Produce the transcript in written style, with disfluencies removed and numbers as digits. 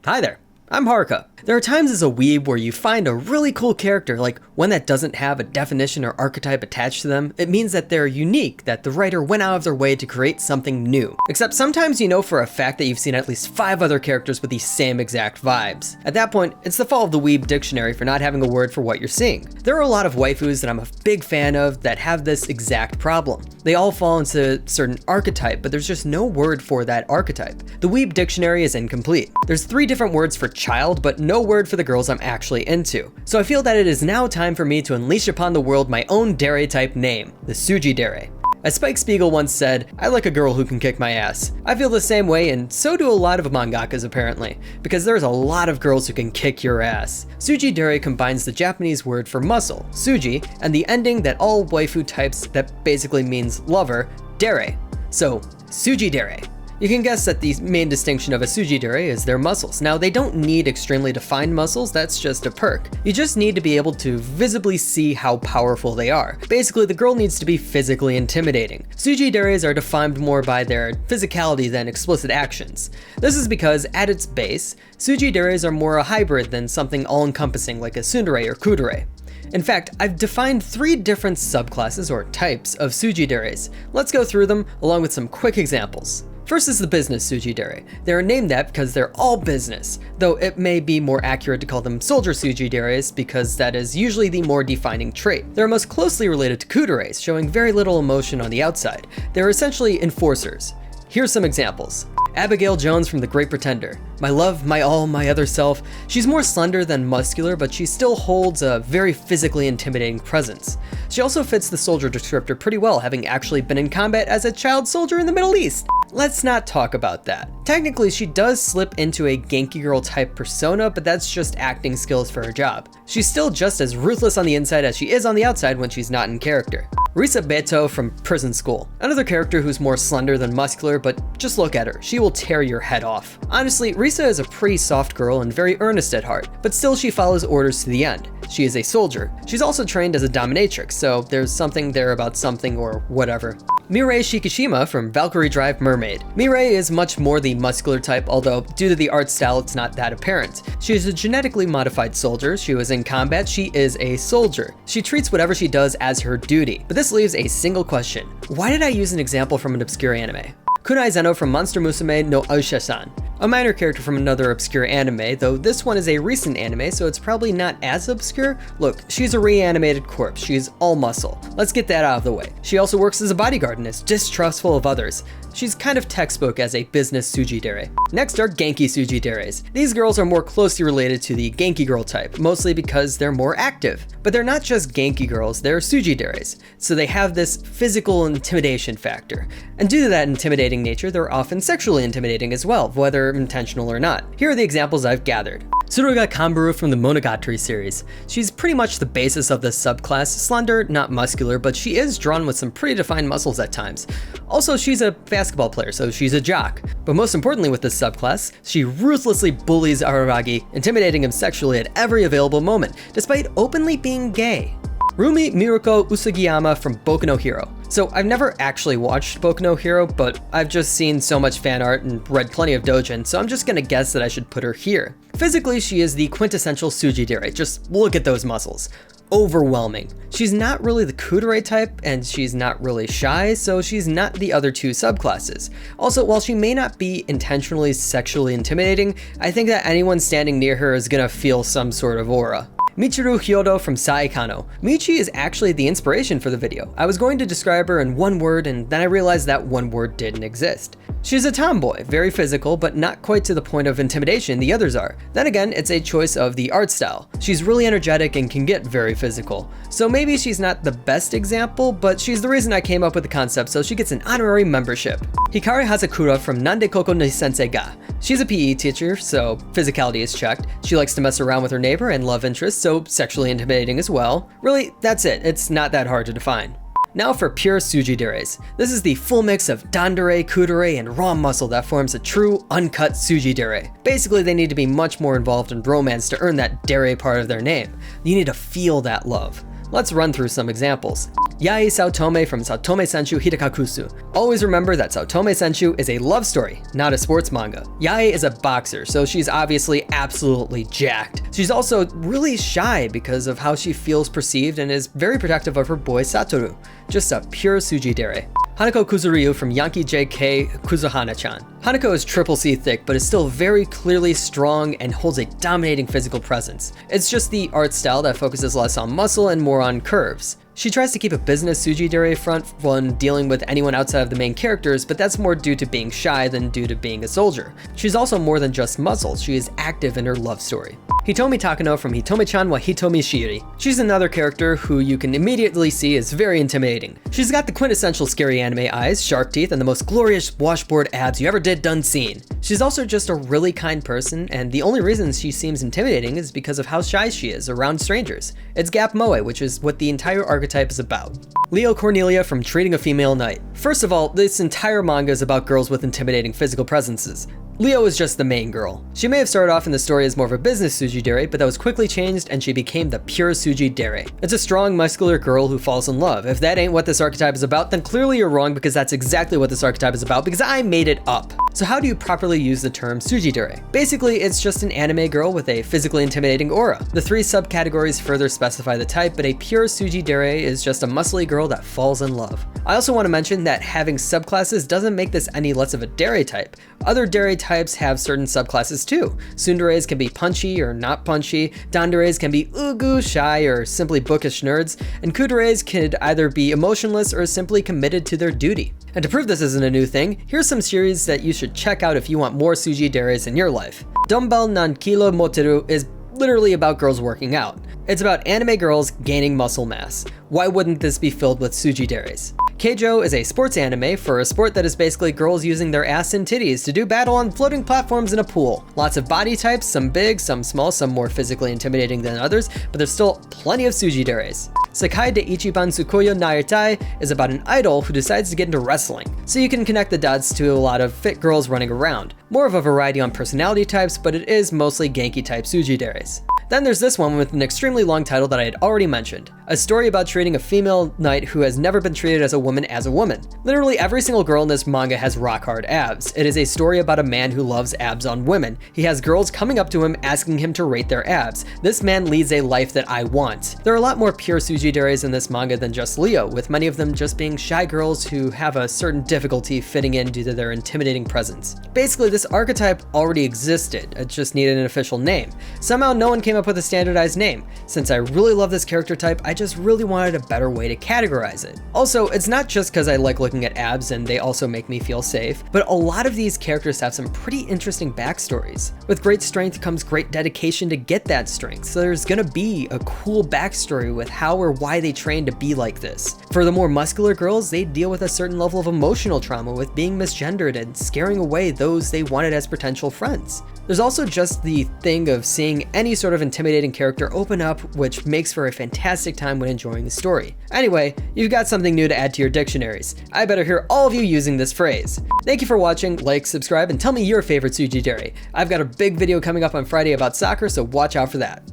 Hi there, I'm Haruka. There are times as a weeb where you find a really cool character, like one that doesn't have a definition or archetype attached to them. It means that they're unique, that the writer went out of their way to create something new. Except sometimes you know for a fact that you've seen at least 5 other characters with these same exact vibes. At that point, it's the fault of the weeb dictionary for not having a word for what you're seeing. There are a lot of waifus that I'm a big fan of that have this exact problem. They all fall into a certain archetype, but there's just no word for that archetype. The weeb dictionary is incomplete. There's 3 different words for child, but no word for the girls I'm actually into. So I feel that it is now time for me to unleash upon the world my own dere type name, the Tsujidere. As Spike Spiegel once said, I like a girl who can kick my ass. I feel the same way, and so do a lot of mangakas apparently, because there's a lot of girls who can kick your ass. Tsujidere combines the Japanese word for muscle, tsuji, and the ending that all waifu types that basically means lover, dere. So, Tsujidere. You can guess that the main distinction of a Tsujidere is their muscles. Now, they don't need extremely defined muscles, that's just a perk. You just need to be able to visibly see how powerful they are. Basically, the girl needs to be physically intimidating. Tsujideres are defined more by their physicality than explicit actions. This is because, at its base, Tsujideres are more a hybrid than something all-encompassing like a tsundere or kudere. In fact, I've defined 3 different subclasses or types of Tsujideres. Let's go through them along with some quick examples. First is the business Tsujidere. They are named that because they're all business, though it may be more accurate to call them soldier Tsujideres because that is usually the more defining trait. They're most closely related to kuderes, showing very little emotion on the outside. They're essentially enforcers. Here's some examples. Abigail Jones from The Great Pretender. My love, my all, my other self. She's more slender than muscular, but she still holds a very physically intimidating presence. She also fits the soldier descriptor pretty well, having actually been in combat as a child soldier in the Middle East. Let's not talk about that. Technically, she does slip into a Genki girl type persona, but that's just acting skills for her job. She's still just as ruthless on the inside as she is on the outside when she's not in character. Risa Beto from Prison School. Another character who's more slender than muscular, but just look at her. She will tear your head off. Honestly, Risa is a pretty soft girl and very earnest at heart, but still she follows orders to the end. She is a soldier. She's also trained as a dominatrix, so there's something there about something or whatever. Mirei Shikishima from Valkyrie Drive Mermaid. Mirei is much more the muscular type, although due to the art style it's not that apparent. She is a genetically modified soldier. She was in combat. She is a soldier. She treats whatever she does as her duty. But this leaves a single question. Why did I use an example from an obscure anime? Kunai Zeno from Monster Musume no Aisha-san. A minor character from another obscure anime, though this one is a recent anime, so it's probably not as obscure. Look, she's a reanimated corpse. She's all muscle. Let's get that out of the way. She also works as a bodyguard and is distrustful of others. She's kind of textbook as a business Tsujidere. Next are Genki Tsujideres. These girls are more closely related to the Genki girl type, mostly because they're more active. But they're not just Genki girls, they're Tsujideres, so they have this physical intimidation factor. And due to that intimidating nature, they're often sexually intimidating as well, whether intentional or not. Here are the examples I've gathered. Tsuruga Kanburu from the Monogatari series. She's pretty much the basis of this subclass, slender, not muscular, but she is drawn with some pretty defined muscles at times. Also, she's a basketball player, so she's a jock. But most importantly with this subclass, she ruthlessly bullies Araragi, intimidating him sexually at every available moment, despite openly being gay. Rumi Miruko Usagiyama from Boku no Hero. So I've never actually watched Boku no Hero, but I've just seen so much fan art and read plenty of doujin, so I'm just gonna guess that I should put her here. Physically, she is the quintessential Tsujidere. Just look at those muscles. Overwhelming. She's not really the kudere type, and she's not really shy, so she's not the other 2 subclasses. Also, while she may not be intentionally sexually intimidating, I think that anyone standing near her is gonna feel some sort of aura. Michiru Hyodo from Saikano. Michi is actually the inspiration for the video. I was going to describe her in one word, and then I realized that one word didn't exist. She's a tomboy, very physical, but not quite to the point of intimidation the others are. Then again, it's a choice of the art style. She's really energetic and can get very physical. So maybe she's not the best example, but she's the reason I came up with the concept, so she gets an honorary membership. Hikari Hazakura from Nande Koko ni Sensei ga. She's a PE teacher, so physicality is checked. She likes to mess around with her neighbor and love interests, so sexually intimidating as well. Really, that's it. It's not that hard to define. Now for pure Tsujideres. This is the full mix of dandere, kudere, and raw muscle that forms a true, uncut Tsujidere. Basically, they need to be much more involved in romance to earn that dere part of their name. You need to feel that love. Let's run through some examples. Yae Saotome from Saotome Senshuu Hitakakusu. Always remember that Saotome Senshuu is a love story, not a sports manga. Yae is a boxer, so she's obviously absolutely jacked. She's also really shy because of how she feels perceived and is very protective of her boy Satoru. Just a pure Tsujidere. Hanako Kuzuryu from Yankee JK Kuzuhana-chan. Hanako is triple C thick, but is still very clearly strong and holds a dominating physical presence. It's just the art style that focuses less on muscle and more on curves. She tries to keep a business Tsujidere front when dealing with anyone outside of the main characters, but that's more due to being shy than due to being a soldier. She's also more than just muscles, she is active in her love story. Hitomi Takano from Hitomi-chan wa Hitomi Shiri. She's another character who you can immediately see is very intimidating. She's got the quintessential scary anime eyes, sharp teeth, and the most glorious washboard abs you ever done seen. She's also just a really kind person, and the only reason she seems intimidating is because of how shy she is around strangers. It's Gap Moe, which is what the entire archetype is about. Leo Cornelia from Treating a Female Knight. First of all, this entire manga is about girls with intimidating physical presences. Leo is just the main girl. She may have started off in the story as more of a business Tsujidere, but that was quickly changed and she became the pure Tsujidere. It's a strong, muscular girl who falls in love. If that ain't what this archetype is about, then clearly you're wrong, because that's exactly what this archetype is about, because I made it up. So how do you properly use the term Tsujidere? Basically, it's just an anime girl with a physically intimidating aura. The three subcategories further specify the type, but a pure Tsujidere is just a muscly girl that falls in love. I also want to mention that having subclasses doesn't make this any less of a dere type. Other dere types have certain subclasses too. Tsunderes can be punchy or not punchy, danderes can be ugu, shy, or simply bookish nerds, and kuderes could either be emotionless or simply committed to their duty. And to prove this isn't a new thing, here's some series that you should check out if you want more Tsujideres in your life. Dumbbell Nankilo Moteru is literally about girls working out. It's about anime girls gaining muscle mass. Why wouldn't this be filled with Tsujideres? Keijo is a sports anime for a sport that is basically girls using their ass and titties to do battle on floating platforms in a pool. Lots of body types, some big, some small, some more physically intimidating than others, but there's still plenty of Tsujideres. Sekai de Ichiban Tsukuyo Narutai is about an idol who decides to get into wrestling, so you can connect the dots to a lot of fit girls running around. More of a variety on personality types, but it is mostly Genki type Tsujideres. Then there's this one with an extremely long title that I had already mentioned. A story about treating a female knight who has never been treated as a woman. Literally every single girl in this manga has rock hard abs. It is a story about a man who loves abs on women. He has girls coming up to him asking him to rate their abs. This man leads a life that I want. There are a lot more pure Tsujideres in this manga than just Leo, with many of them just being shy girls who have a certain difficulty fitting in due to their intimidating presence. Basically, this archetype already existed, it just needed an official name. Somehow no one came up with a standardized name. Since I really love this character type, I just really wanted a better way to categorize it. Also, it's not just because I like looking at abs and they also make me feel safe, but a lot of these characters have some pretty interesting backstories. With great strength comes great dedication to get that strength, so there's gonna be a cool backstory with how or why they train to be like this. For the more muscular girls, they deal with a certain level of emotional trauma with being misgendered and scaring away those they wanted as potential friends. There's also just the thing of seeing any sort of intimidating character open up, which makes for a fantastic time when enjoying the story. Anyway, you've got something new to add to your dictionaries. I better hear all of you using this phrase. Thank you for watching, like, subscribe, and tell me your favorite Tsujidere. I've got a big video coming up on Friday about soccer, so watch out for that.